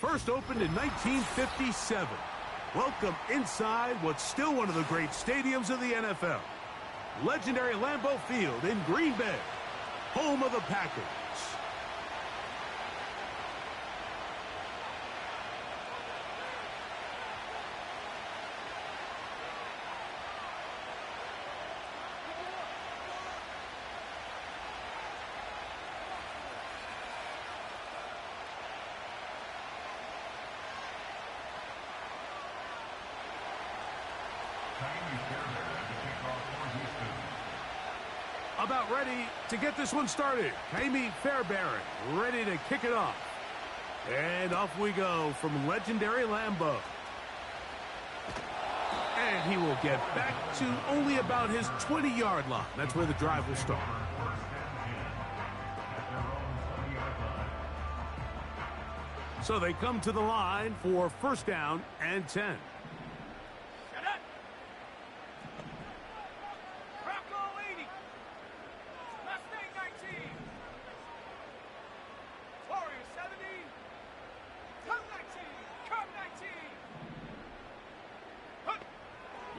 First opened in 1957. Welcome inside what's still one of the great stadiums of the NFL. Legendary Lambeau Field in Green Bay, home of the Packers. About ready to get this one started. Ka'imi Fairbairn ready to kick it off. And off we go from legendary Lambeau. And he will get back to only about his 20-yard line. That's where the drive will start. So they come to the line for first down and 10.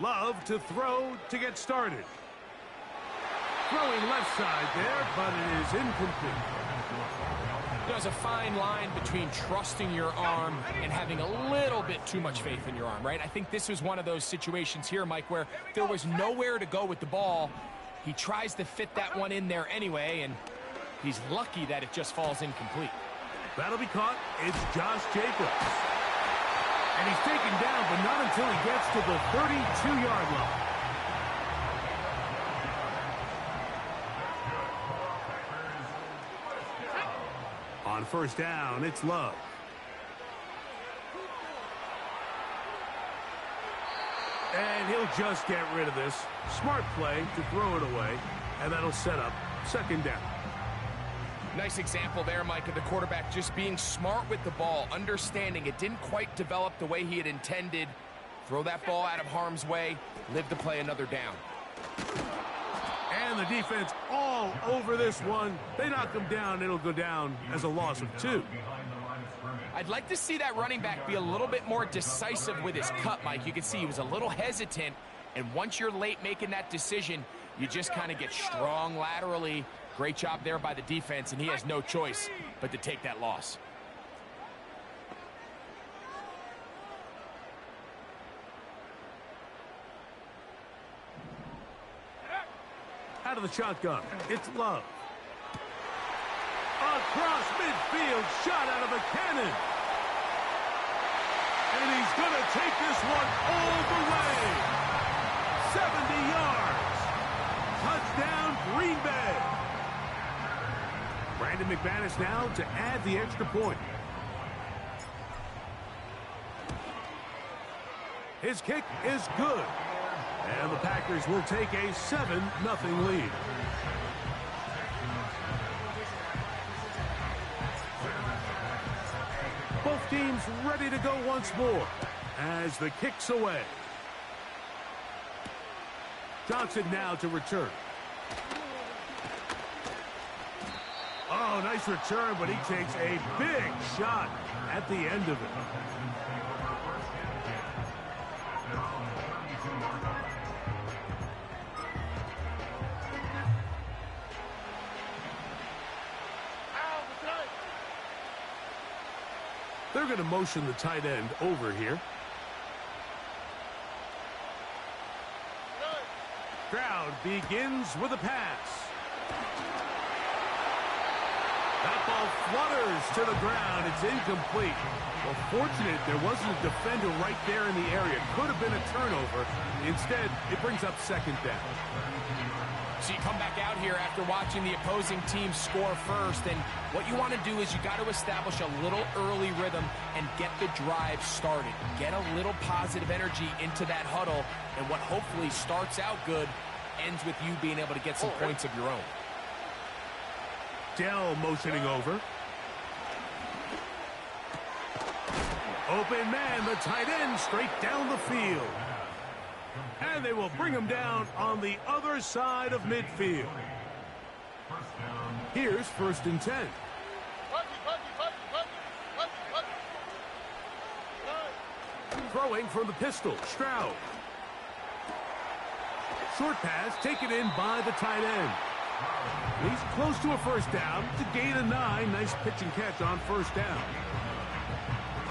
Love to throw to get started. Throwing left side there, but it is incomplete. There's a fine line between trusting your arm and having a little bit too much faith in your arm, right? I think this was one of those situations here, Mike, where there was nowhere to go with the ball. He tries to fit that one in there anyway, and he's lucky that it just falls incomplete. That'll be caught. It's Josh Jacobs. And he's taken down, but not until he gets to the 32-yard line. On first down, it's Love. And he'll just get rid of this. Smart play to throw it away, and that'll set up second down. Nice example there, Mike, of the quarterback just being smart with the ball, understanding it didn't quite develop the way he had intended. Throw that ball out of harm's way, live to play another down. And the defense all over this one. They knock him down, it'll go down as a loss of 2. I'd like to see that running back be a little bit more decisive with his cut, Mike. You can see he was a little hesitant, and once you're late making that decision, you just kind of get strong laterally. Great job there by the defense, and he has no choice but to take that loss. Out of the shotgun, it's Love. Across midfield, shot out of a cannon. And he's going to take this one all the way. 70 yards. Touchdown, Green Bay. Brandon McManus now to add the extra point. His kick is good. And the Packers will take a 7-0 lead. Both teams ready to go once more as the kick's away. Johnson now to return. Oh, nice return, but he takes a big shot at the end of it. They're going to motion the tight end over here. Crowd begins with a pass. That ball flutters to the ground. It's incomplete. Well, fortunate there wasn't a defender right there in the area. Could have been a turnover. Instead, it brings up second down. So you come back out here after watching the opposing team score first, and what you want to do is you got to establish a little early rhythm and get the drive started. Get a little positive energy into that huddle, and what hopefully starts out good ends with you being able to get some points of your own. Dell motioning over. Open man, the tight end, straight down the field. And they will bring him down on the other side of midfield. Here's 1st and 10. Throwing from the pistol, Stroud. Short pass taken in by the tight end. He's close to a first down. To gain a 9. Nice pitch and catch on first down.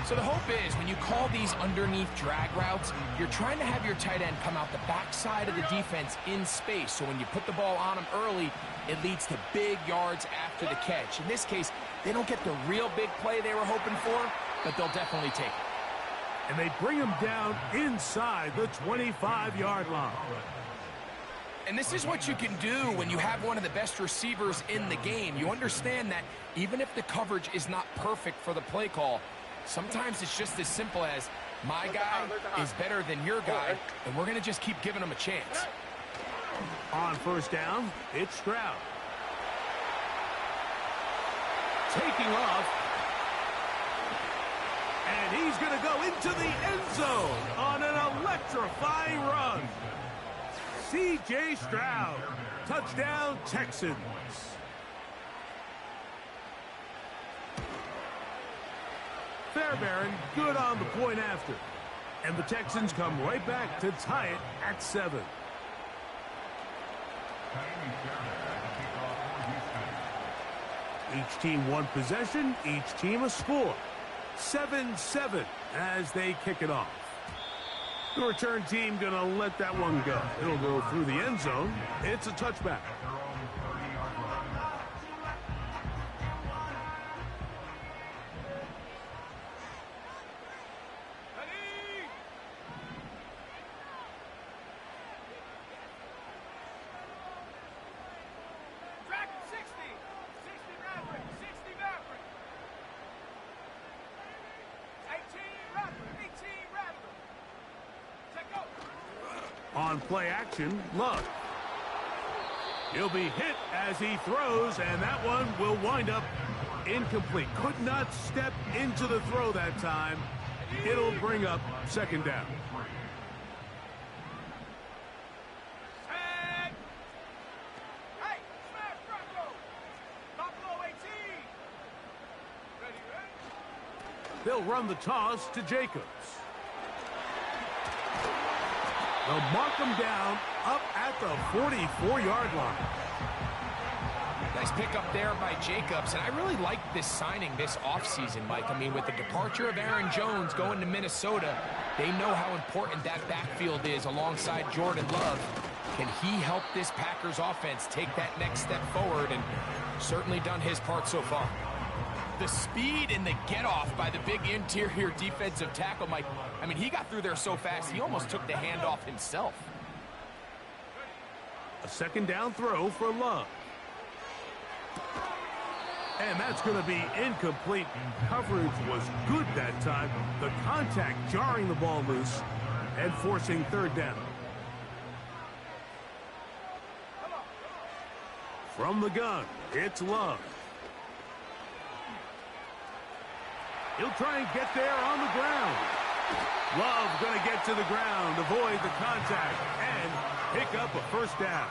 So the hope is when you call these underneath drag routes, you're trying to have your tight end come out the backside of the defense in space. So when you put the ball on him early, it leads to big yards after the catch. In this case, they don't get the real big play they were hoping for, but they'll definitely take it. And they bring him down inside the 25-yard line. And this is what you can do when you have one of the best receivers in the game. You understand that even if the coverage is not perfect for the play call, sometimes it's just as simple as my guy is better than your guy, and we're going to just keep giving him a chance. On first down, it's Stroud. Taking off. And he's going to go into the end zone on an electrifying run. C.J. Stroud, touchdown Texans. Fairbairn good on the point after. And the Texans come right back to tie it at 7. Each team one possession, each team a score. 7-7 as they kick it off. The return team going to let that one go. It'll go through the end zone. It's a touchback. On play action, Love. He'll be hit as he throws, and that one will wind up incomplete. Could not step into the throw that time. It'll bring up second down. They'll run the toss to Jacobs. They'll mark him down up at the 44-yard line. Nice pickup there by Jacobs, and I really like this signing this offseason, Mike. I mean, with the departure of Aaron Jones going to Minnesota, they know how important that backfield is alongside Jordan Love. Can he help this Packers offense take that next step forward? And certainly done his part so far. The speed and the get-off by the big interior defensive tackle, Mike. I mean, he got through there so fast, he almost took the handoff himself. A second down throw for Love. And that's going to be incomplete. Coverage was good that time. The contact jarring the ball loose and forcing third down. From the gun, it's Love. He'll try and get there on the ground. Love going to get to the ground, avoid the contact, and pick up a first down.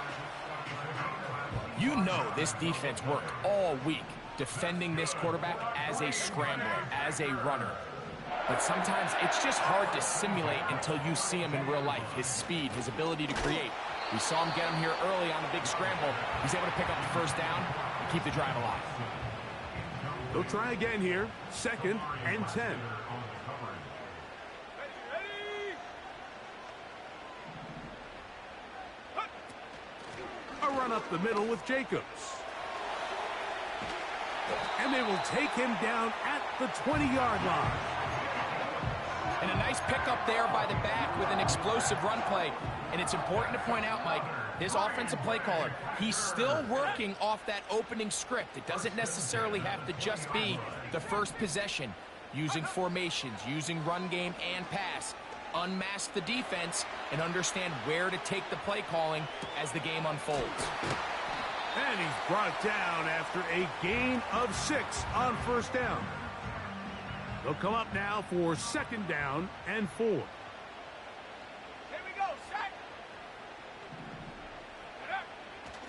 You know this defense worked all week defending this quarterback as a scrambler, as a runner. But sometimes it's just hard to simulate until you see him in real life. His speed, his ability to create. We saw him get him here early on the big scramble. He's able to pick up the first down and keep the drive alive. They'll try again here. 2nd and 10. A run up the middle with Jacobs. And they will take him down at the 20-yard line. And a nice pickup there by the back with an explosive run play. And it's important to point out, Mike, this offensive play caller, he's still working off that opening script. It doesn't necessarily have to just be the first possession. Using formations, using run game and pass. Unmask the defense and understand where to take the play calling as the game unfolds. And he's brought down after a gain of 6 on first down. They'll come up now for 2nd down and 4. Here we go, set.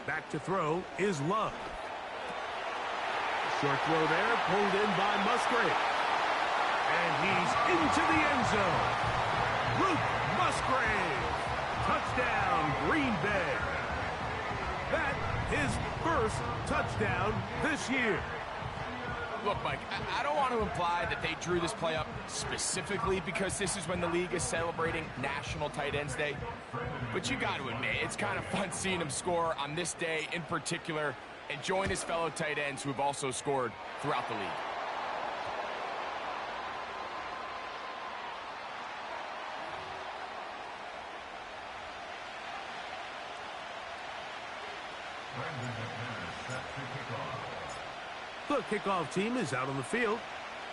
Back to throw is Love. Short throw there, pulled in by Musgrave. And he's into the end zone. Luke Musgrave. Touchdown, Green Bay. That his first touchdown this year. Look, Mike, I don't want to imply that they drew this play up specifically because this is when the league is celebrating National Tight Ends Day. But you got to admit, it's kind of fun seeing him score on this day in particular and join his fellow tight ends who have also scored throughout the league. The kickoff team is out on the field,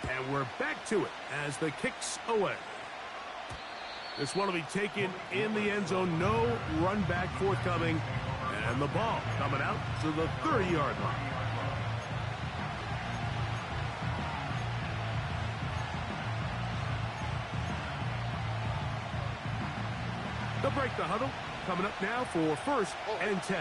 and we're back to it as the kick's away. This one will be taken in the end zone. No run back forthcoming, and the ball coming out to the 30-yard line. They'll break the huddle. Coming up now for 1st and 10.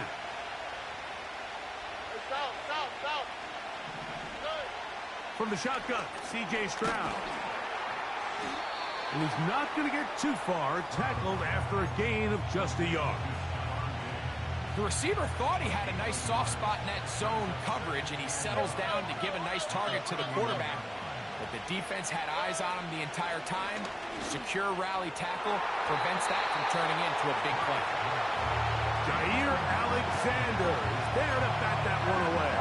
From the shotgun, C.J. Stroud. And he's not going to get too far, tackled after a gain of just a yard. The receiver thought he had a nice soft spot in that zone coverage, and he settles down to give a nice target to the quarterback. But the defense had eyes on him the entire time. Secure rally tackle prevents that from turning into a big play. Jair Alexander is there to bat that one away.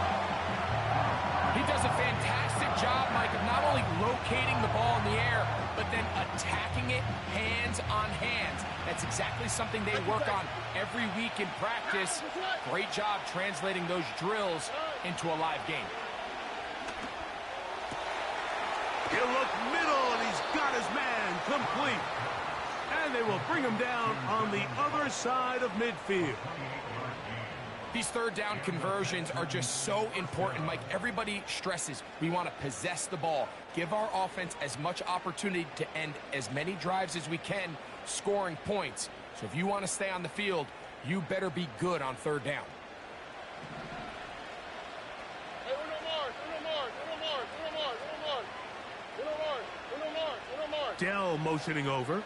He does a fantastic job, Mike, of not only locating the ball in the air, but then attacking it hands on hands. That's exactly something they work on every week in practice. Great job translating those drills into a live game. He'll look middle, and he's got his man complete. And they will bring him down on the other side of midfield. These third down conversions are just so important, Mike. Everybody stresses we want to possess the ball, give our offense as much opportunity to end as many drives as we can, scoring points. So if you want to stay on the field, you better be good on third down. Dell motioning over.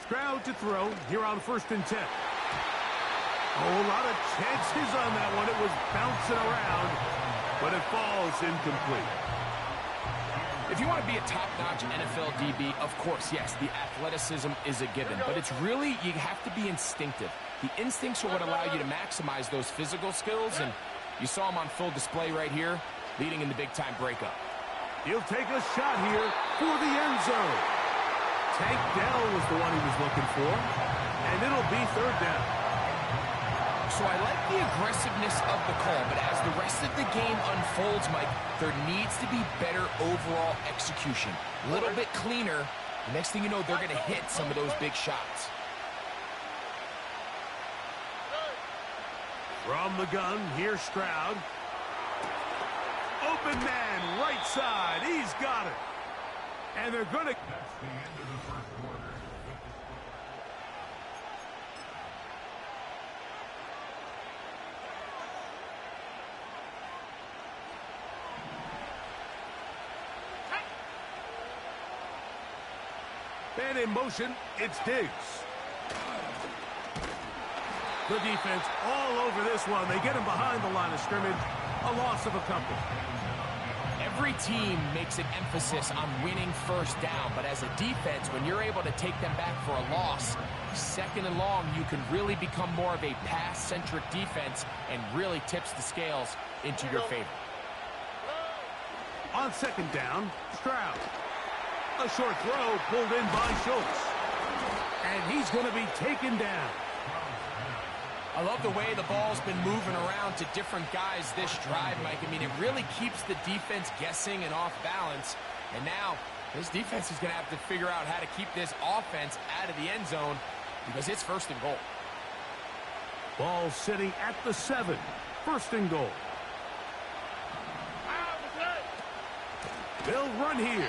Stroud to throw here on 1st and 10. Oh, a lot of chances on that one. It was bouncing around, but it falls incomplete. If you want to be a top-notch NFL DB, of course, yes, the athleticism is a given. But it's really, you have to be instinctive. The instincts are what allow you to maximize those physical skills, and you saw him on full display right here, leading in the big-time breakup. He'll take a shot here for the end zone. Tank Dell was the one he was looking for, and it'll be 3rd down. So I like the aggressiveness of the call, but as the rest of the game unfolds, Mike, there needs to be better overall execution. A little bit cleaner. The next thing you know, they're going to hit some of those big shots. From the gun, here's Stroud. Open man, right side. He's got it. And they're going to... And in motion, it's Diggs. The defense all over this one. They get him behind the line of scrimmage. A loss of a couple. Every team makes an emphasis on winning first down, but as a defense, when you're able to take them back for a loss, 2nd and long, you can really become more of a pass-centric defense and really tips the scales into your favor. On 2nd down, Stroud. A short throw pulled in by Schultz. And he's going to be taken down. I love the way the ball's been moving around to different guys this drive, Mike. I mean, it really keeps the defense guessing and off balance. And now, this defense is going to have to figure out how to keep this offense out of the end zone because it's 1st and goal. Ball sitting at the 7. 1st and goal. They'll run here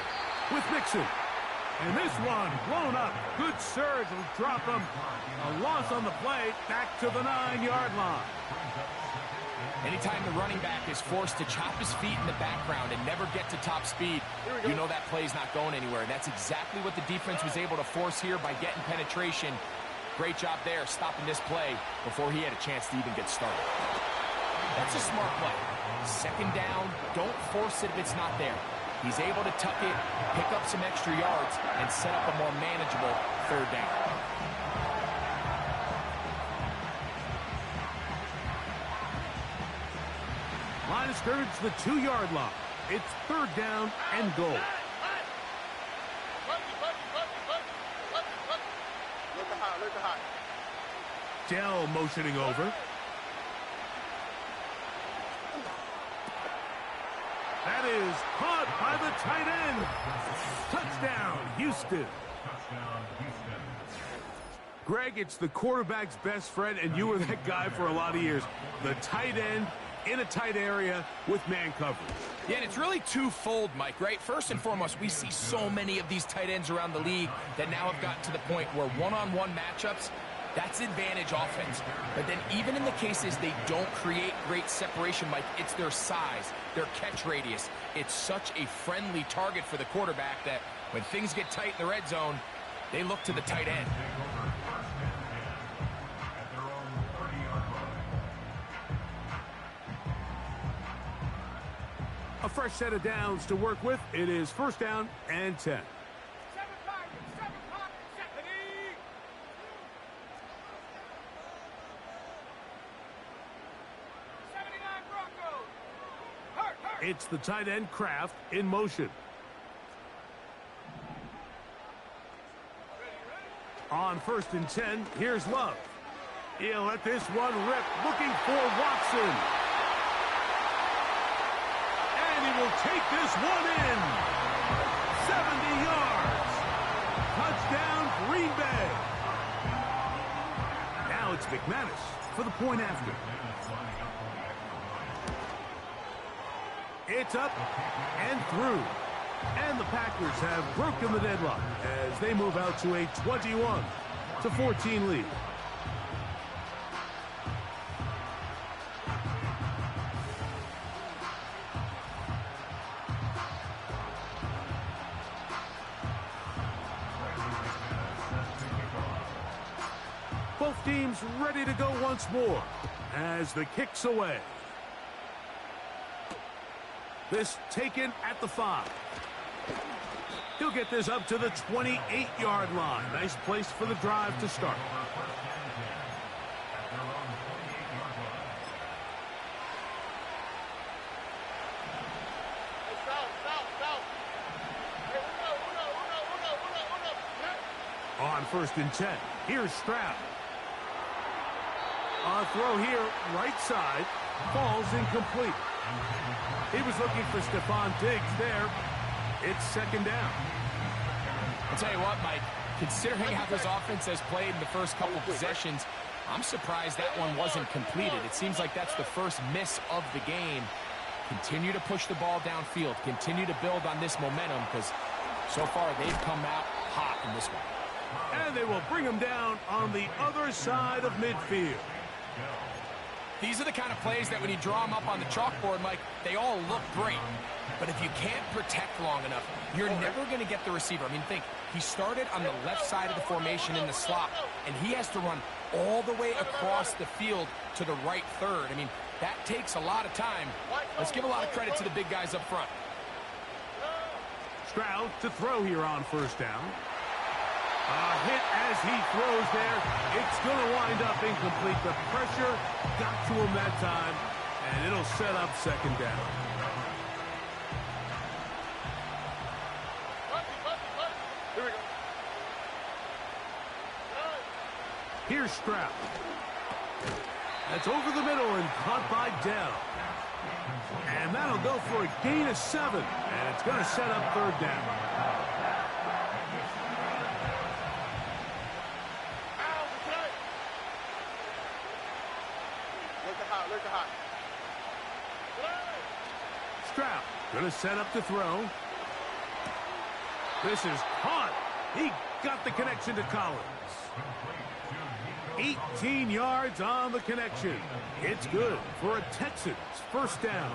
with Mixon. And this one blown up. Good surge will drop him. A loss on the play back to the 9-yard line. Anytime the running back is forced to chop his feet in the background and never get to top speed, you know that play's not going anywhere. That's exactly what the defense was able to force here by getting penetration. Great job there stopping this play before he had a chance to even get started. That's a smart play. Second down, don't force it if it's not there. He's able to tuck it, pick up some extra yards, and set up a more manageable third down. Line of scrimmage to the 2-yard line. It's third down and goal. Dell motioning over. That is caught by the tight end. Touchdown, Houston. Greg, it's the quarterback's best friend, and you were that guy for a lot of years. The tight end in a tight area with man coverage. Yeah, and it's really twofold, Mike, right? First and foremost, we see so many of these tight ends around the league that now have gotten to the point where one-on-one matchups, that's advantage offense. But then even in the cases they don't create great separation, Mike, it's their size, their catch radius. It's such a friendly target for the quarterback that when things get tight in the red zone, they look to the tight end. A fresh set of downs to work with. It is first down and 10. 7 pocket, Stephanie. 79 Broncos. Hurt. It's the tight end Kraft in motion. On first and 10, here's Love. He'll let this one rip, looking for Watson. And he will take this one in. 70 yards. Touchdown, Green Bay. Now it's McManus for the point after. It's up and through. And the Packers have broken the deadlock as they move out to a 21-14 lead. Both teams ready to go once more as the kick's away. This taken at the 5. He'll get this up to the 28-yard line. Nice place for the drive to start. On first and 10, here's Stroud. A throw here, right side, falls incomplete. He was looking for Stephon Diggs there. It's second down. I'll tell you what, Mike, considering how this offense has played in the first couple possessions, I'm surprised that one wasn't completed. It seems like that's the first miss of the game. Continue to push the ball downfield. Continue to build on this momentum because so far they've come out hot in this one. And they will bring him down on the other side of midfield. These are the kind of plays that when you draw them up on the chalkboard, Mike, they all look great. But if you can't protect long enough, you're never going to get the receiver. I mean, think, he started on the left side of the formation in the slot, and he has to run all the way across the field to the right third. I mean, that takes a lot of time. Let's give a lot of credit to the big guys up front. Stroud to throw here on first down. A hit as he throws there. It's going to wind up incomplete. The pressure got to him that time, and it'll set up second down. Here we go. Here's Stroud. That's over the middle and caught by Dell. And that'll go for a gain of 7, and it's going to set up third down. Stroud going to set up to throw. This is caught. He got the connection to Collins. 18 yards on the connection. It's good for a Texans first down.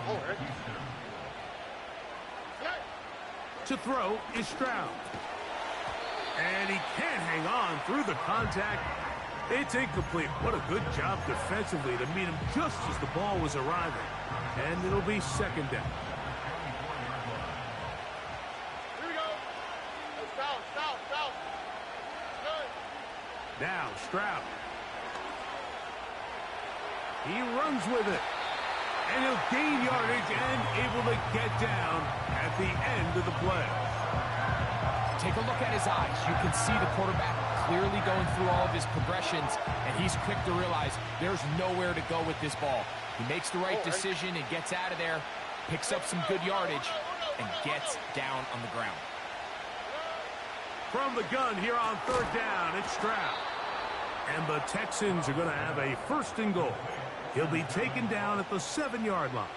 To throw is Stroud. And he can't hang on through the contact. It's incomplete. What a good job defensively to meet him just as the ball was arriving. And it'll be second down. Here we go. South. Good. Now Stroud. He runs with it. And he'll gain yardage and able to get down at the end of the play. Take a look at his eyes. You can see the quarterback clearly going through all of his progressions, and he's quick to realize there's nowhere to go with this ball. He makes the right decision and gets out of there, picks up some good yardage, and gets down on the ground. From the gun here on third down, it's Stroud. And the Texans are going to have a first and goal. He'll be taken down at the 7-yard line.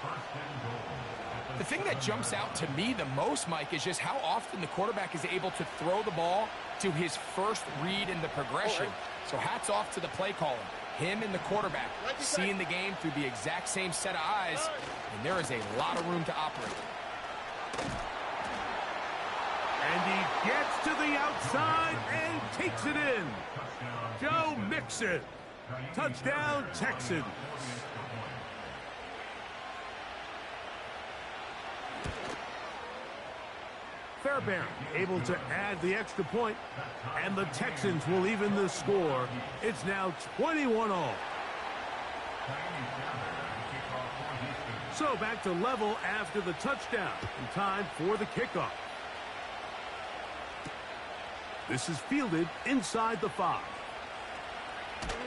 The thing that jumps out to me the most, Mike, is just how often the quarterback is able to throw the ball to his first read in the progression. So hats off to the play caller. Him and the quarterback seeing the game through the exact same set of eyes, and there is a lot of room to operate. And he gets to the outside and takes it in. Joe Mixon. Touchdown, Texans. Fairbairn able to add the extra point, and the Texans will even the score. It's now 21-all. So back to level after the touchdown, and time for the kickoff. This is fielded inside the 5.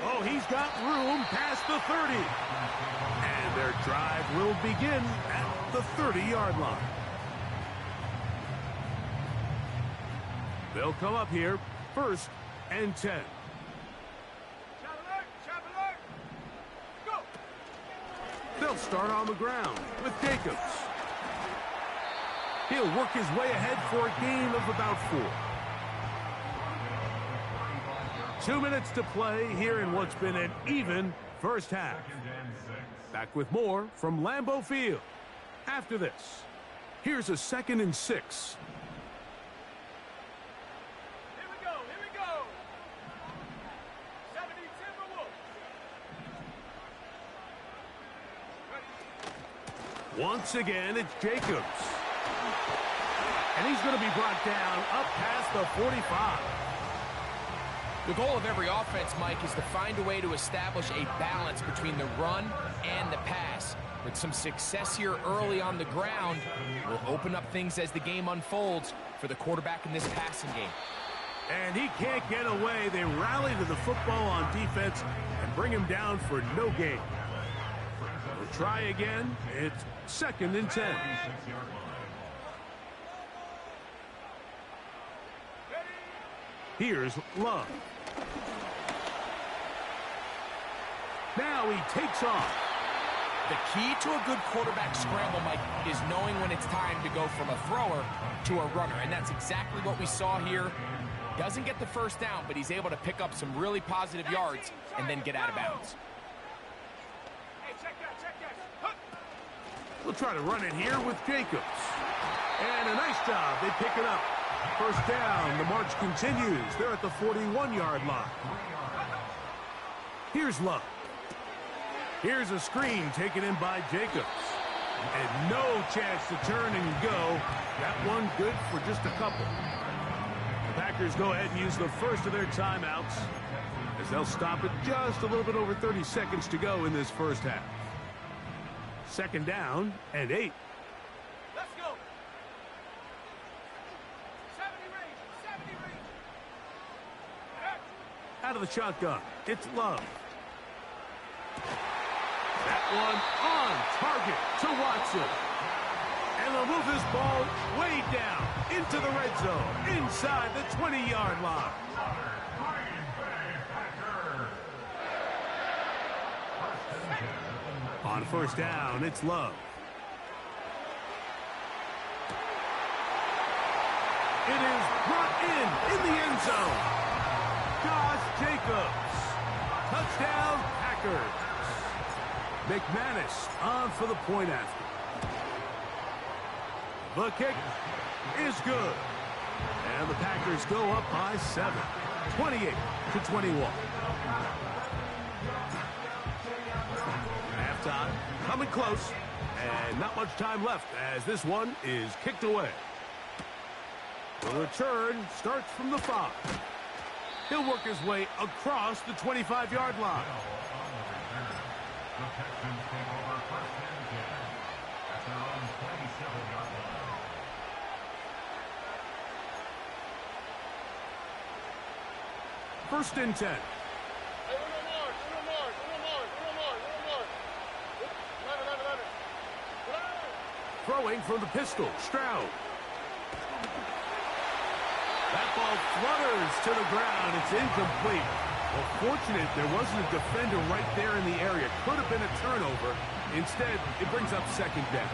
Oh, he's got room past the 30. And their drive will begin at the 30-yard line. They'll come up here, 1st and 10. Chop alert. Go. They'll start on the ground with Jacobs. He'll work his way ahead for a gain of about 4. 2 minutes to play here in what's been an even first half. Back with more from Lambeau Field. After this, here's a 2nd and 6. Here we go. 70 Timberwolves. Once again, it's Jacobs. And he's going to be brought down up past the 45. The goal of every offense, Mike, is to find a way to establish a balance between the run and the pass. With some success here early on the ground, will open up things as the game unfolds for the quarterback in this passing game. And he can't get away. They rally to the football on defense and bring him down for no gain. We'll try again. It's 2nd and 10. Here's Love. Now he takes off. The key to a good quarterback scramble, Mike, is knowing when it's time to go from a thrower to a runner. And that's exactly what we saw here. Doesn't get the first down, but he's able to pick up some really positive yards and then get out of bounds. Hey, check that. We'll try to run it here with Jacobs. And a nice job. They pick it up. First down. The march continues. They're at the 41-yard line. Here's Love. Here's a screen taken in by Jacobs. And no chance to turn and go. That one good for just a couple. The Packers go ahead and use the first of their timeouts as they'll stop it just a little bit over 30 seconds to go in this first half. 2nd down and 8. Let's go. 70 range. Out of the shotgun, it's Love. That one on target to Watson. And they'll move this ball way down into the red zone, inside the 20-yard line. On first down, it's Love. It is brought in the end zone. Josh Jacobs. Touchdown, Packers. McManus on for the point after. The kick is good. And the Packers go up by 7, 28-21. Halftime, coming close, and not much time left as this one is kicked away. The return starts from the 5. He'll work his way across the 25-yard line. The Texans take over first and 10 at their own 27-yard line. First and 10. Throwing from the pistol, Stroud. That ball flutters to the ground. It's incomplete. Well, fortunate there wasn't a defender right there in the area. Could have been a turnover. Instead, it brings up second down.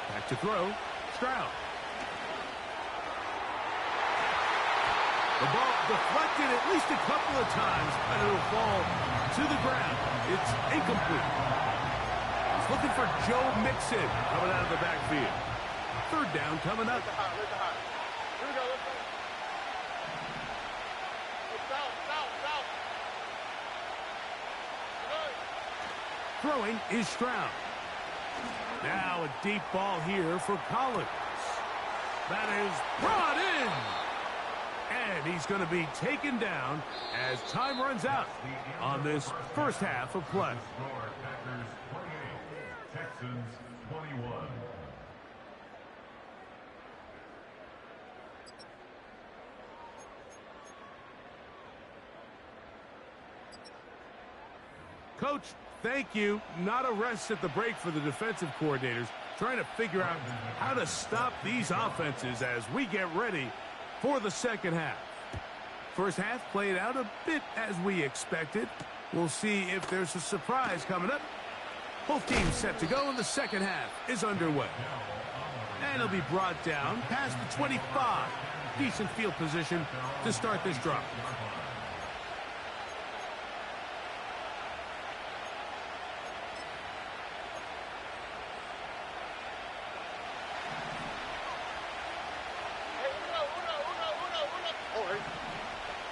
Back to throw, Stroud. The ball deflected at least a couple of times, and it'll fall to the ground. It's incomplete. He's looking for Joe Mixon coming out of the backfield. Third down coming up. Throwing is Stroud. Now a deep ball here for Collins. That is brought in. And he's going to be taken down as time runs out on this first half of play. Packers 28, Texans 21. Coach, thank you. Not a rest at the break for the defensive coordinators, trying to figure out how to stop these offenses as we get ready for the second half. First half played out a bit as we expected. We'll see if there's a surprise coming up. Both teams set to go, and the second half is underway. And it'll be brought down past the 25. Decent field position to start this drive.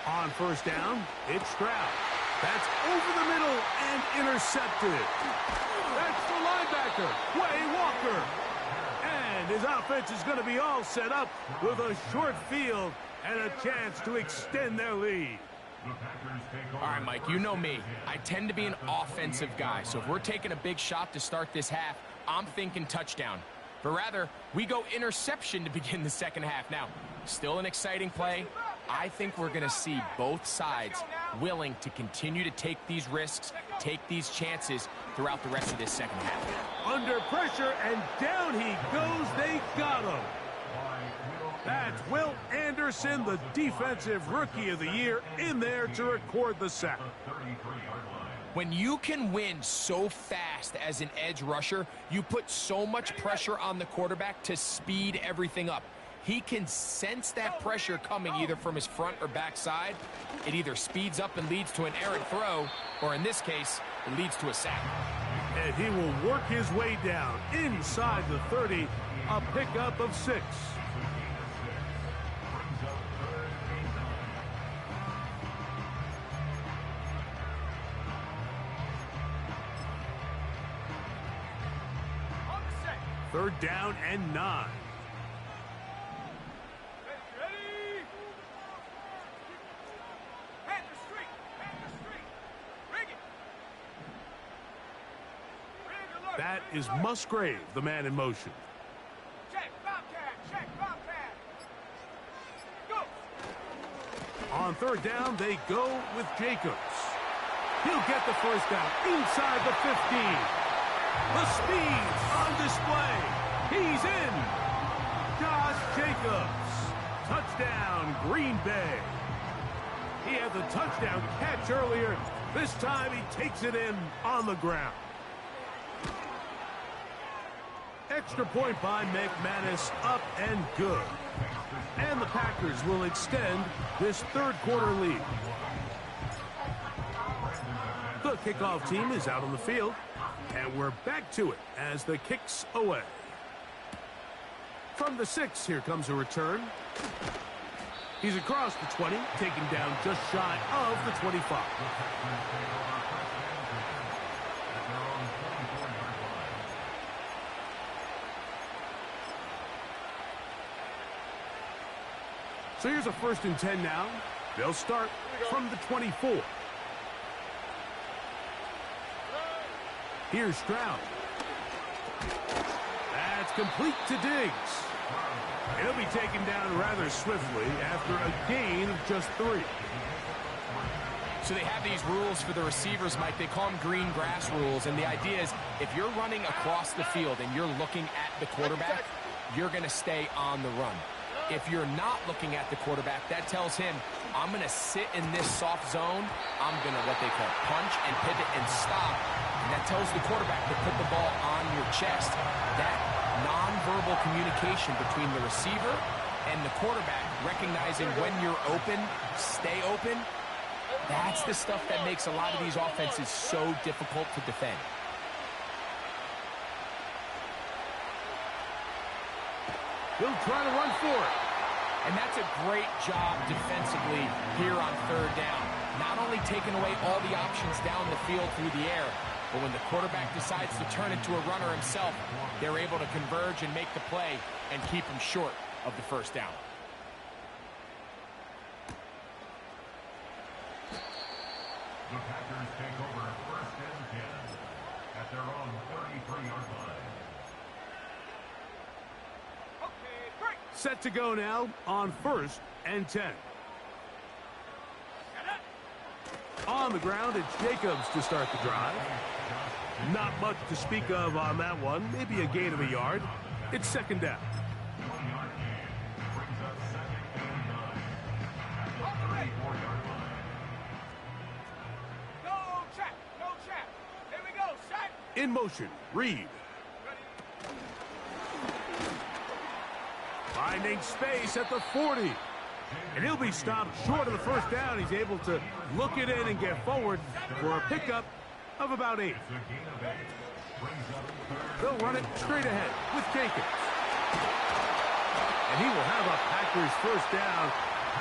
On first down, it's Stroud. That's over the middle and intercepted. That's the linebacker, Quay Walker. And his offense is going to be all set up with a short field and a chance to extend their lead. All right, Mike, you know me. I tend to be an offensive guy, so if we're taking a big shot to start this half, I'm thinking touchdown. But rather, we go interception to begin the second half. Now, still an exciting play. I think we're going to see both sides willing to continue to take these risks, take these chances throughout the rest of this second half. Under pressure, and down he goes. They got him. That's Will Anderson, the defensive rookie of the year, in there to record the sack. When you can win so fast as an edge rusher, you put so much pressure on the quarterback to speed everything up. He can sense that pressure coming either from his front or back side. It either speeds up and leads to an errant throw, or in this case, it leads to a sack. And he will work his way down inside the 30, a pickup of 6. Third down and 9. That is Musgrave, the man in motion. Check, Bobcat. Go. On third down, they go with Jacobs. He'll get the first down inside the 15. The speed on display. He's in. Josh Jacobs. Touchdown, Green Bay. He had the touchdown catch earlier. This time he takes it in on the ground. Extra point by McManus, up and good. And the Packers will extend this third quarter lead. The kickoff team is out on the field, and we're back to it as the kick's away. From the 6, here comes a return. He's across the 20, taken down just shy of the 25. So here's a 1st and 10 now. They'll start from the 24. Here's Stroud. That's complete to Diggs. He'll be taken down rather swiftly after a gain of just 3. So they have these rules for the receivers, Mike. They call them green grass rules. And the idea is if you're running across the field and you're looking at the quarterback, you're going to stay on the run. If you're not looking at the quarterback, that tells him, I'm going to sit in this soft zone. I'm going to, what they call, punch and pivot and stop. And that tells the quarterback to put the ball on your chest. That nonverbal communication between the receiver and the quarterback, recognizing when you're open, stay open, that's the stuff that makes a lot of these offenses so difficult to defend. He'll try to run for it. And that's a great job defensively here on 3rd down. Not only taking away all the options down the field through the air, but when the quarterback decides to turn into a runner himself, they're able to converge and make the play and keep him short of the 1st down. The Packers take over 1st and 10 at their own 33-yard line. Set to go now on 1st and 10. On the ground, it's Jacobs to start the drive. Not much to speak of on that one. Maybe a gain of a yard. It's 2nd down. 20-yard gain brings up 2nd and 9 at the 34-yard line. Go check. Go check. Here we go. Set. In motion, Reed. Finding space at the 40. And he'll be stopped short of the 1st down. He's able to look it in and get forward for a pickup of about 8. They'll run it straight ahead with Jacobs. And he will have a Packers 1st down.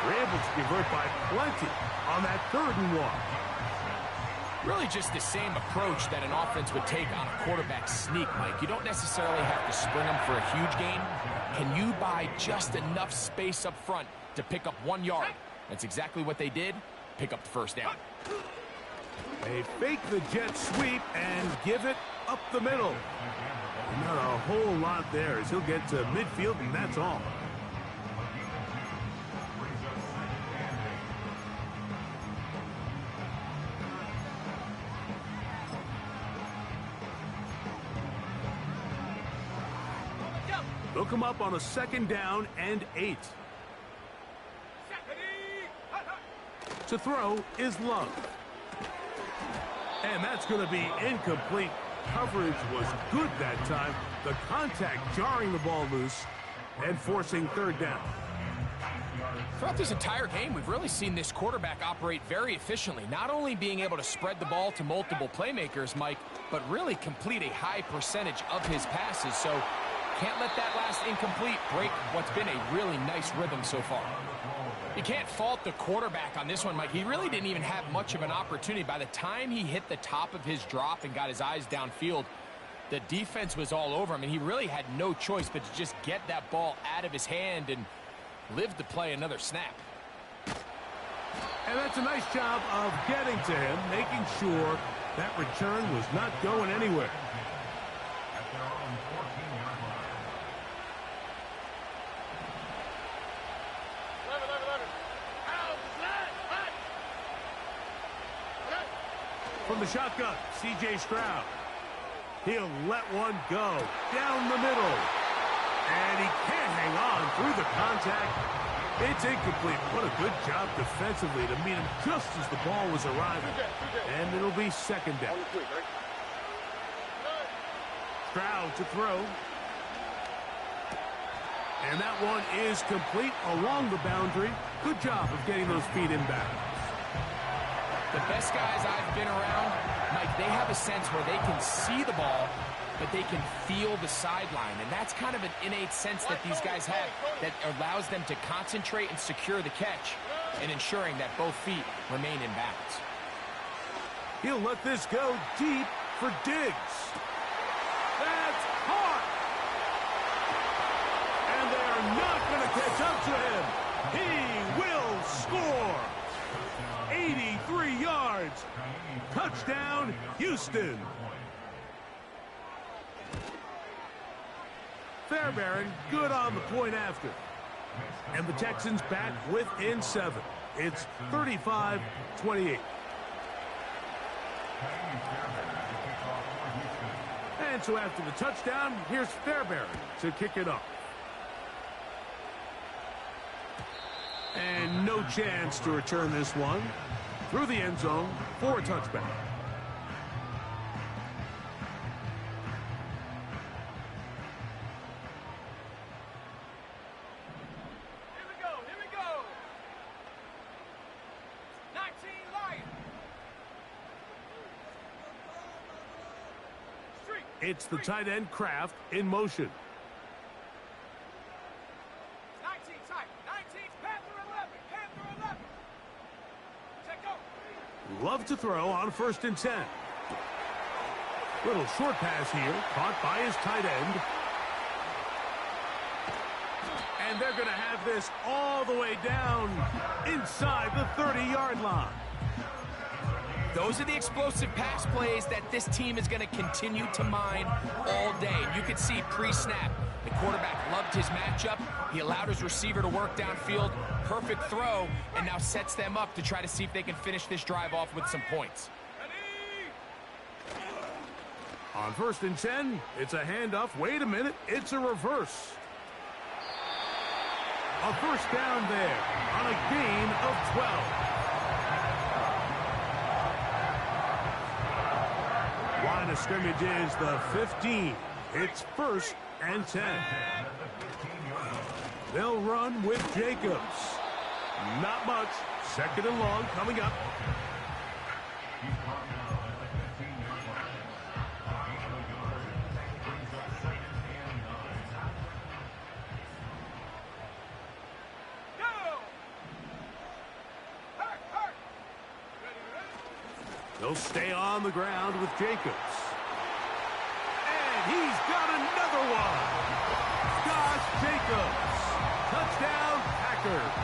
They're able to convert by plenty on that 3rd and 1. Really just the same approach that an offense would take on a quarterback sneak, Mike. You don't necessarily have to spring them for a huge gain. Can you buy just enough space up front to pick up 1 yard? That's exactly what they did. Pick up the 1st down. They fake the jet sweep and give it up the middle. Not a whole lot there as he'll get to midfield, and that's all. They'll come up on a 2nd down and 8. To throw is Love. And that's going to be incomplete. Coverage was good that time. The contact jarring the ball loose and forcing 3rd down. Throughout this entire game, we've really seen this quarterback operate very efficiently, not only being able to spread the ball to multiple playmakers, Mike, but really complete a high percentage of his passes. So can't let that last incomplete break what's been a really nice rhythm so far. You can't fault the quarterback on this one, Mike. He really didn't even have much of an opportunity. By the time he hit the top of his drop and got his eyes downfield, the defense was all over him, and he really had no choice but to just get that ball out of his hand and live to play another snap. And that's a nice job of getting to him, making sure that return was not going anywhere. At their own 14-yard line. From the shotgun, C.J. Stroud. He'll let one go down the middle. And he can't hang on through the contact. It's incomplete. What a good job defensively to meet him just as the ball was arriving. And it'll be 2nd down. Stroud to throw. And that one is complete along the boundary. Good job of getting those feet in bounds. The best guys I've been around, Mike, they have a sense where they can see the ball, but they can feel the sideline. And that's kind of an innate sense that these guys have that allows them to concentrate and secure the catch and ensuring that both feet remain in bounds. He'll let this go deep for Diggs. That's hard. And they are not going to catch up to him. He will score. 83 yards. Touchdown, Houston. Fairbairn good on the point after. And the Texans back within 7. It's 35-28. And so after the touchdown, here's Fairbairn to kick it off. And no chance to return this one through the end zone for a touchback. Here we go. 19 Lions. Street. It's the tight end Kraft in motion. 19 tight. 19 Panther 11. Panther 11. Check go. Love to throw on 1st and 10. Little short pass here, caught by his tight end. And they're going to have this all the way down inside the 30-yard line. Those are the explosive pass plays that this team is going to continue to mine all day. You could see pre-snap, the quarterback loved his matchup. He allowed his receiver to work downfield. Perfect throw, and now sets them up to try to see if they can finish this drive off with some points. On 1st and 10, it's a handoff. Wait a minute, it's a reverse. A first down there on a gain of 12. Line of scrimmage is the 15. It's 1st and 10. They'll run with Jacobs. Not much. 2nd and long coming up. They'll stay on the ground with Jacobs. And he's got another one. Josh Jacobs. Touchdown, Packers.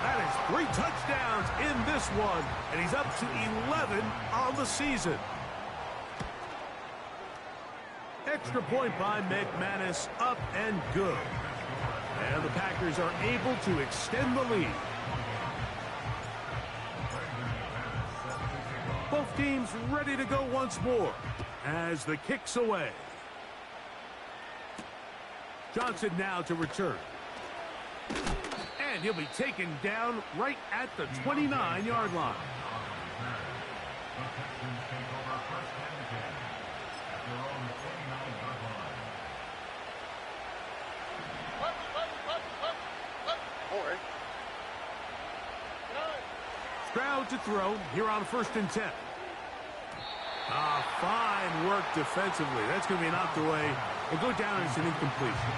That is 3 touchdowns in this one, and he's up to 11 on the season. Extra point by McManus, up and good. And the Packers are able to extend the lead. Both teams ready to go once more as the kick's away. Johnson now to return. And he'll be taken down right at the 29-yard line. Stroud to throw here on 1st and 10. Fine work defensively. That's going to be knocked away. It'll go down as an incompletion.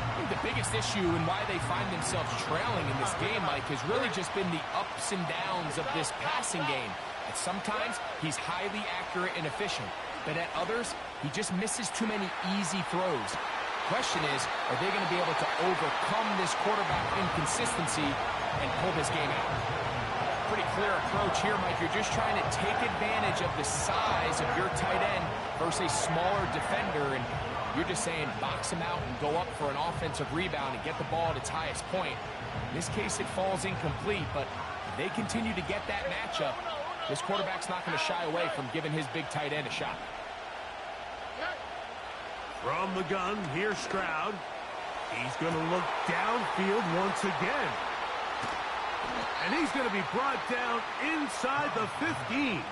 I think the biggest issue and why they find themselves trailing in this game, Mike, has really just been the ups and downs of this passing game. At sometimes, he's highly accurate and efficient, but at others, he just misses too many easy throws. Question is, are they going to be able to overcome this quarterback inconsistency and pull this game out? Pretty clear approach here, Mike. You're just trying to take advantage of the size of your tight end versus a smaller defender, and you're just saying box him out and go up for an offensive rebound and get the ball at its highest point. In this case, it falls incomplete, but if they continue to get that matchup, this quarterback's not going to shy away from giving his big tight end a shot. From the gun, here's Stroud. He's going to look downfield once again. And he's going to be brought down inside the 15.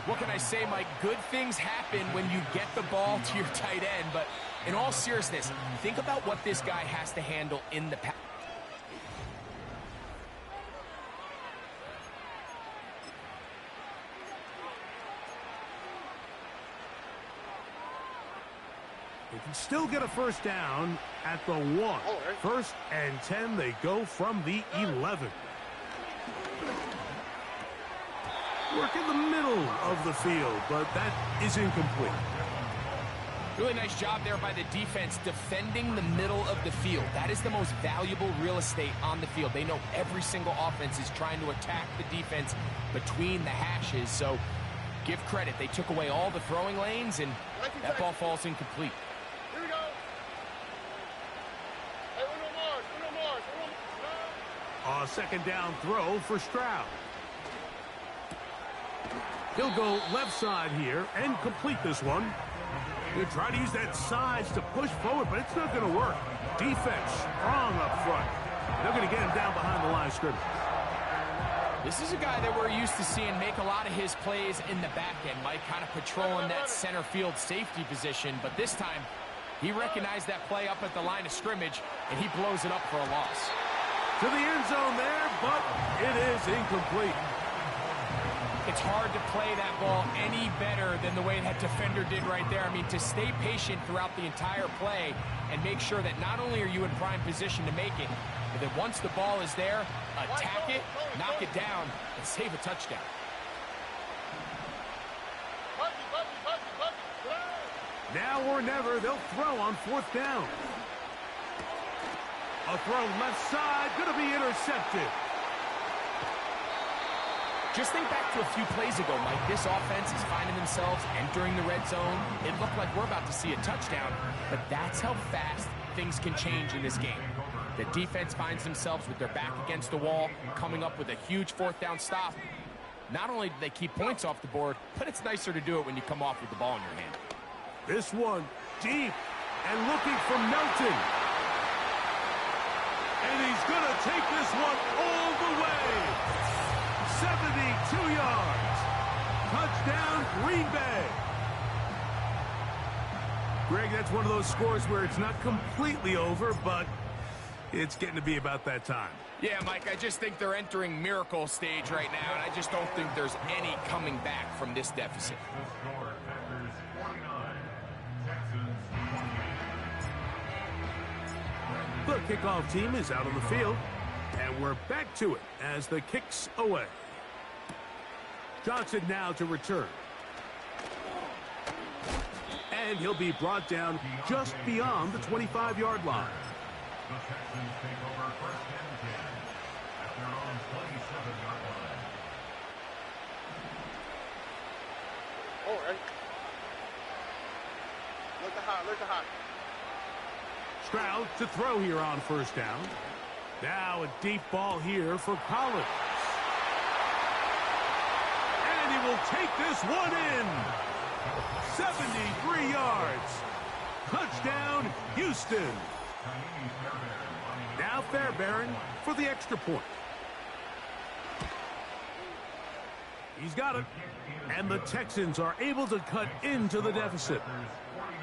What can I say, Mike? Good things happen when you get the ball to your tight end, but in all seriousness, think about what this guy has to handle in the pass. They can still get a first down at the 1. First and 10, they go from the 11. Work in the middle of the field, but that is incomplete. Really nice job there by the defense defending the middle of the field. That is the most valuable real estate on the field. They know every single offense is trying to attack the defense between the hashes, so give credit. They took away all the throwing lanes, and that ball falls incomplete. Here we go. Hey, Uno Mars. A second down throw for Stroud. He'll go left side here and complete this one. He'll try to use that size to push forward, but it's not going to work. Defense strong up front. They're going to get him down behind the line of scrimmage. This is a guy that we're used to seeing make a lot of his plays in the back end, Mike, kind of patrolling that center field safety position, but this time he recognized that play up at the line of scrimmage, and he blows it up for a loss. To the end zone there, but it is incomplete. It's hard to play that ball any better than the way that defender did right there. I mean, to stay patient throughout the entire play and make sure that not only are you in prime position to make it, but that once the ball is there, attack it, knock it down, and save a touchdown. Now or never, they'll throw on fourth down. A throw left side, going to be intercepted. Just think back to a few plays ago, Mike. This offense is finding themselves entering the red zone. It looked like we're about to see a touchdown, but that's how fast things can change in this game. The defense finds themselves with their back against the wall, coming up with a huge fourth down stop. Not only do they keep points off the board, but it's nicer to do it when you come off with the ball in your hand. This one deep and looking for Melton. And he's going to take this one all the way. 72 yards. Touchdown, Green Bay. Greg, that's one of those scores where it's not completely over, but it's getting to be about that time. Yeah, Mike, I just think they're entering miracle stage right now, and I just don't think there's any coming back from this deficit. The score, Packers 49, Texans 28. The kickoff team is out on the field, and we're back to it as the kick's away. Johnson now to return. And he'll be brought down just beyond the 25-yard line. The Texans take over first and 10 at their own 27-yard line. Oh, ready? Look to high. Stroud to throw here on first down. Now a deep ball here for Collins. And he will take this one in. 73 yards. Touchdown, Houston. Now Fairbairn for the extra point. He's got it. And the Texans are able to cut into the deficit. 49,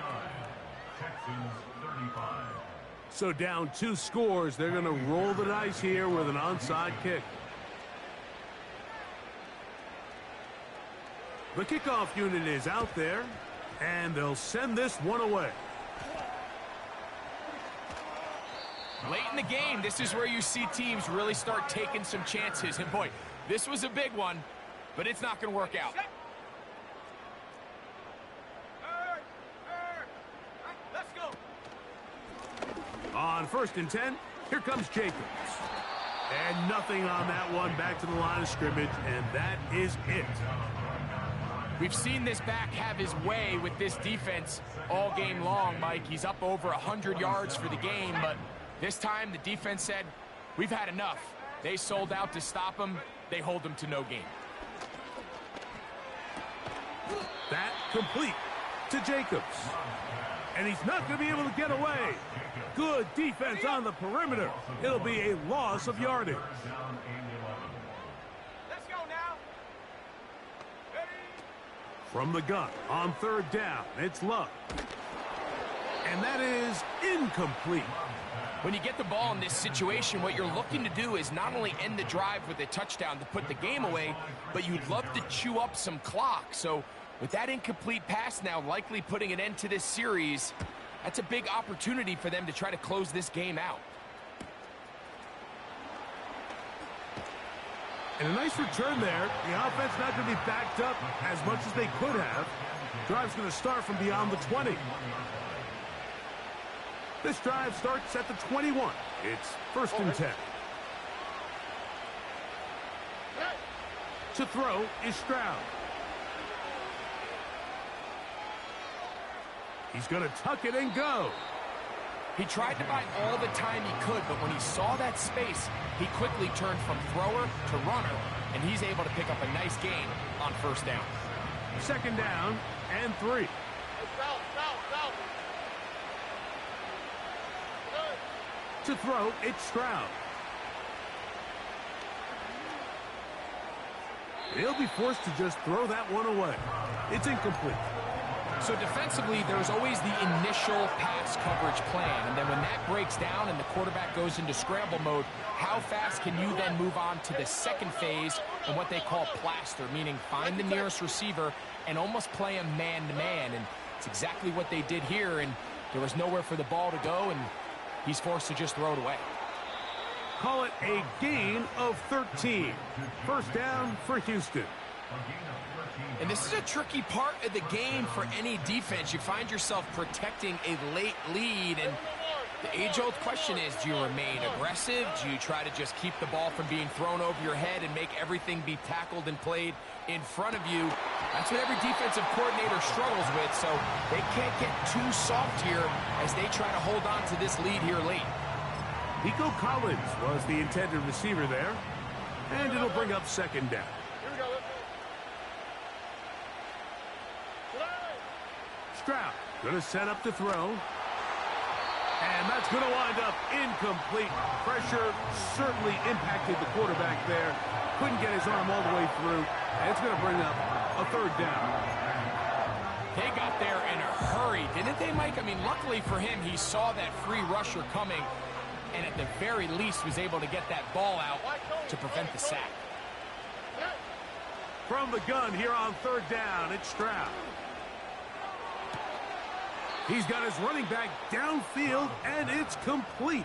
Texans 35. So down 2 scores, they're going to roll the dice here with an onside kick. The kickoff unit is out there, and they'll send this one away. Late in the game, this is where you see teams really start taking some chances. And boy, this was a big one, but it's not going to work out. Let's go. On first and 10, here comes Jacobs. And nothing on that one, back to the line of scrimmage, and that is it. We've seen this back have his way with this defense all game long, Mike. He's up over 100 yards for the game, but this time the defense said, we've had enough. They sold out to stop him. They hold him to no gain. That complete to Jacobs. And he's not going to be able to get away. Good defense on the perimeter. It'll be a loss of yardage. Let's go now. Ready? From the gun on third down, it's Love. And that is incomplete. When you get the ball in this situation, what you're looking to do is not only end the drive with a touchdown to put the game away, but you'd love to chew up some clock. So with that incomplete pass now likely putting an end to this series, that's a big opportunity for them to try to close this game out. And a nice return there. The offense not going to be backed up as much as they could have. Drive's going to start from beyond the 20. This drive starts at the 21. It's 1st and 10. To throw is Stroud. He's going to tuck it and go. He tried to buy all the time he could, but when he saw that space, he quickly turned from thrower to runner, and he's able to pick up a nice gain on 1st down. 2nd down and 3. To throw, it's Stroud. He'll be forced to just throw that one away. It's incomplete. So defensively, there's always the initial pass coverage plan, and then when that breaks down and the quarterback goes into scramble mode, how fast can you then move on to the second phase and what they call plaster, meaning find the nearest receiver and almost play him man-to-man, and it's exactly what they did here, and there was nowhere for the ball to go, and he's forced to just throw it away. Call it a gain of 13. 1st down for Houston. And this is a tricky part of the game for any defense. You find yourself protecting a late lead, and the age-old question is, do you remain aggressive? Do you try to just keep the ball from being thrown over your head and make everything be tackled and played in front of you? That's what every defensive coordinator struggles with, so they can't get too soft here as they try to hold on to this lead here late. Nico Collins was the intended receiver there, and it'll bring up 2nd down. Stroud going to set up to throw. And that's going to wind up incomplete. Pressure certainly impacted the quarterback there. Couldn't get his arm all the way through. And it's going to bring up a 3rd down. They got there in a hurry, didn't they, Mike? I mean, luckily for him, he saw that free rusher coming and at the very least was able to get that ball out to prevent the sack. From the gun here on 3rd down, it's Stroud. He's got his running back downfield, and it's complete.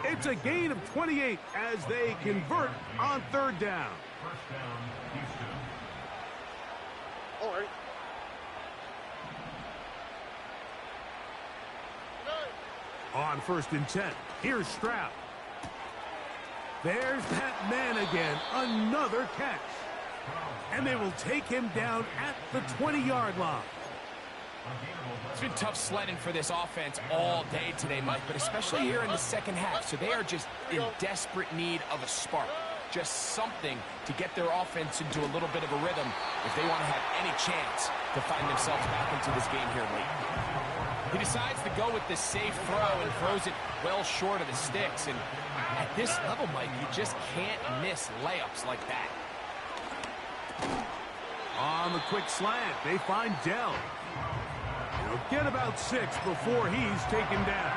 It's a gain of 28 as they convert on 3rd down. 1st down, Houston. All right. On 1st and 10, here's Stroud. There's that man again, another catch. And they will take him down at the 20-yard line. It's been tough sledding for this offense all day today, Mike, but especially here in the 2nd half. So they are just in desperate need of a spark, just something to get their offense into a little bit of a rhythm if they want to have any chance to find themselves back into this game here late. He decides to go with the safe throw and throws it well short of the sticks. And at this level, Mike, you just can't miss layups like that. On the quick slant, they find Dell. He'll get about 6 before he's taken down.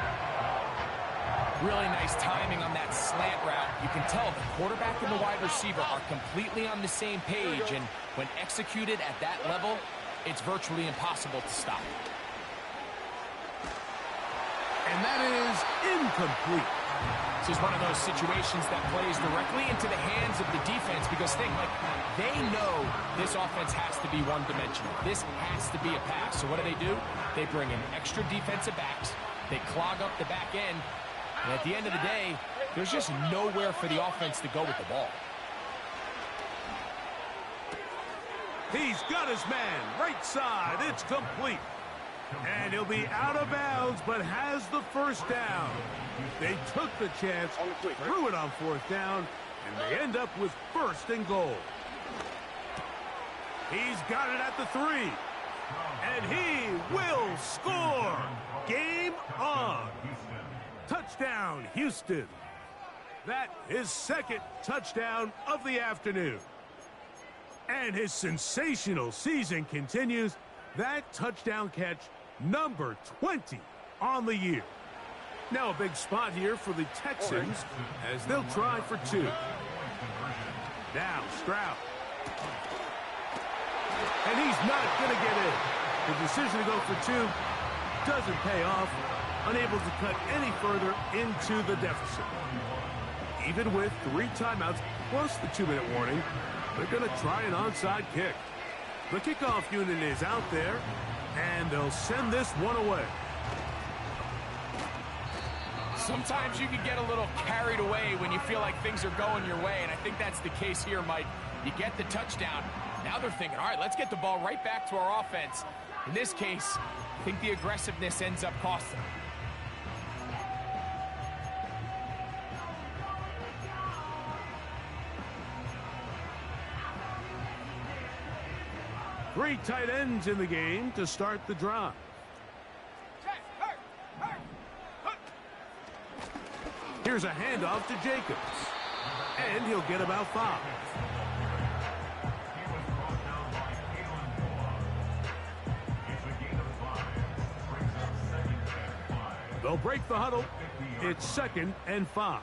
Really nice timing on that slant route. You can tell the quarterback and the wide receiver are completely on the same page, and when executed at that level, it's virtually impossible to stop. And that is incomplete. This is one of those situations that plays directly into the hands of the defense because they know this offense has to be one-dimensional. This has to be a pass. So what do? They bring in extra defensive backs. They clog up the back end. And at the end of the day, there's just nowhere for the offense to go with the ball. He's got his man right side. It's complete. And he'll be out of bounds, but has the 1st down. They took the chance, threw it on 4th down, and they end up with 1st and goal. He's got it at the 3. And he will score. Game on. Touchdown, Houston. That is 2nd touchdown of the afternoon. And his sensational season continues. That touchdown catch, number 20 on the year. Now a big spot here for the Texans as they'll try for 2. Now Stroud. And he's not going to get in. The decision to go for 2 doesn't pay off. Unable to cut any further into the deficit. Even with 3 timeouts plus the 2-minute warning, they're going to try an onside kick. The kickoff unit is out there, and they'll send this one away. Sometimes you can get a little carried away when you feel like things are going your way, and I think that's the case here, Mike. You get the touchdown. Now they're thinking, all right, let's get the ball right back to our offense. In this case, I think the aggressiveness ends up costing them. Three tight ends in the game to start the drive. Here's a handoff to Jacobs. And he'll get about 5. They'll break the huddle. It's 2nd and 5.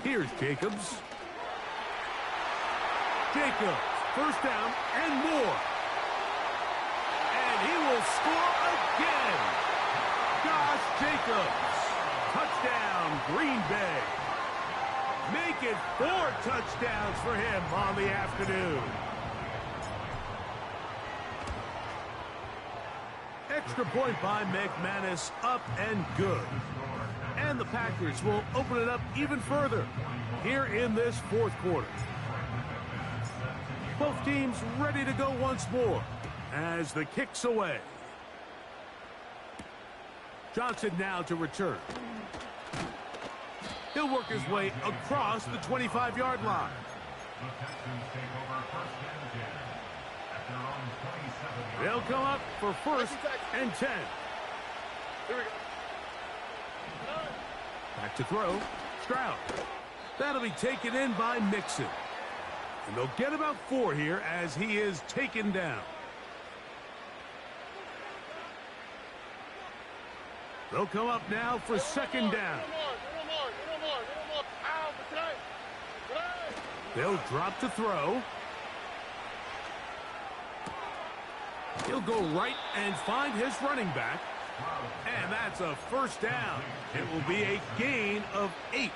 Here's Jacobs. Jacobs, first down and more. And he will score again. Josh Jacobs. Touchdown, Green Bay. Make it 4 touchdowns for him on the afternoon. Extra point by McManus, up and good. And the Packers will open it up even further here in this 4th quarter. Both teams ready to go once more as the kick's away. Johnson now to return. He'll work his way across the 25-yard line. They'll come up for 1st and 10. Here we go. Back to throw. Stroud. That'll be taken in by Mixon. And they'll get about 4 here as he is taken down. They'll come up now for 2nd down. They'll drop to throw. He'll go right and find his running back. And that's a 1st down. It will be a gain of 8.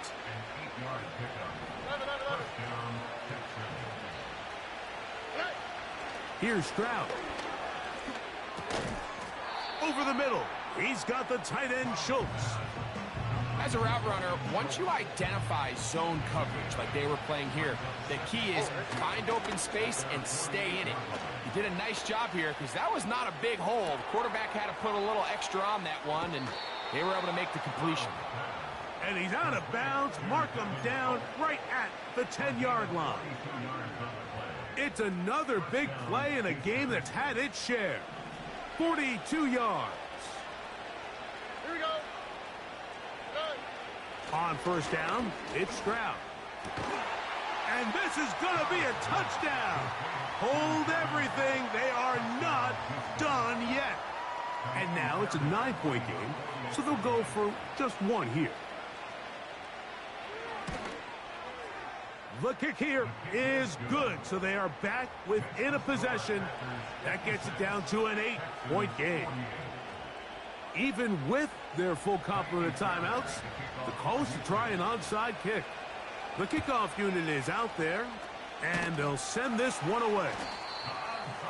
Here's Stroud. Over the middle. He's got the tight end Schultz. As a route runner, once you identify zone coverage like they were playing here, the key is find open space and stay in it. You did a nice job here because that was not a big hole. The quarterback had to put a little extra on that one, and they were able to make the completion. And he's out of bounds. Mark him down right at the 10-yard line. It's another big play in a game that's had its share. 42 yards. Here we go. On 1st down, it's Stroud. And this is going to be a touchdown. Hold everything. They are not done yet. And now it's a 9-point game, so they'll go for just 1 here. The kick here is good, so they are back within a possession. That gets it down to an 8-point game. Even with their full complement of timeouts, the call is to try an onside kick. The kickoff unit is out there, and they'll send this one away.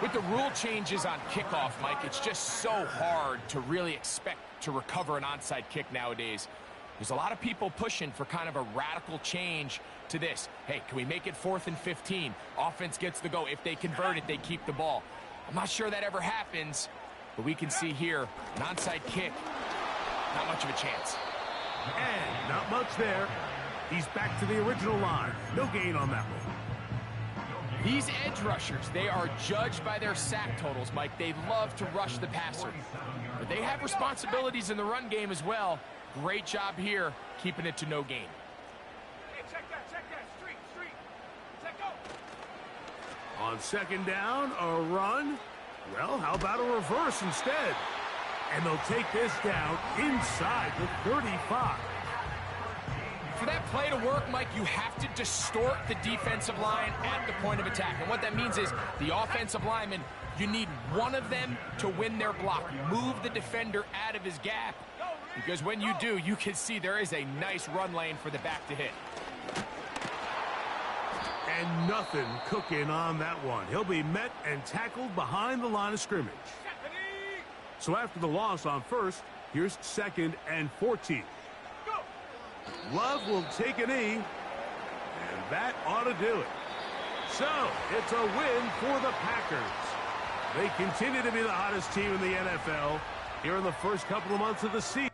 With the rule changes on kickoff, Mike, it's just so hard to really expect to recover an onside kick nowadays. There's a lot of people pushing for kind of a radical change to this. Hey, can we make it 4th and 15? Offense gets the go. If they convert it, they keep the ball. I'm not sure that ever happens, but we can see here, an onside kick, not much of a chance. And not much there. He's back to the original line. No gain on that one. These edge rushers, they are judged by their sack totals, Mike. They love to rush the passer. But they have responsibilities in the run game as well. Great job here, keeping it to no gain. Hey, check that. Street. Set, go. On second down, a run. Well, how about a reverse instead? And they'll take this down inside the 35. For that play to work, Mike, you have to distort the defensive line at the point of attack. And what that means is the offensive lineman, you need one of them to win their block. Move the defender out of his gap. Because when you do, you can see there is a nice run lane for the back to hit. And nothing cooking on that one. He'll be met and tackled behind the line of scrimmage. So after the loss on first, here's 2nd and 14. Love will take a knee, and that ought to do it. So, it's a win for the Packers. They continue to be the hottest team in the NFL here in the first couple of months of the season.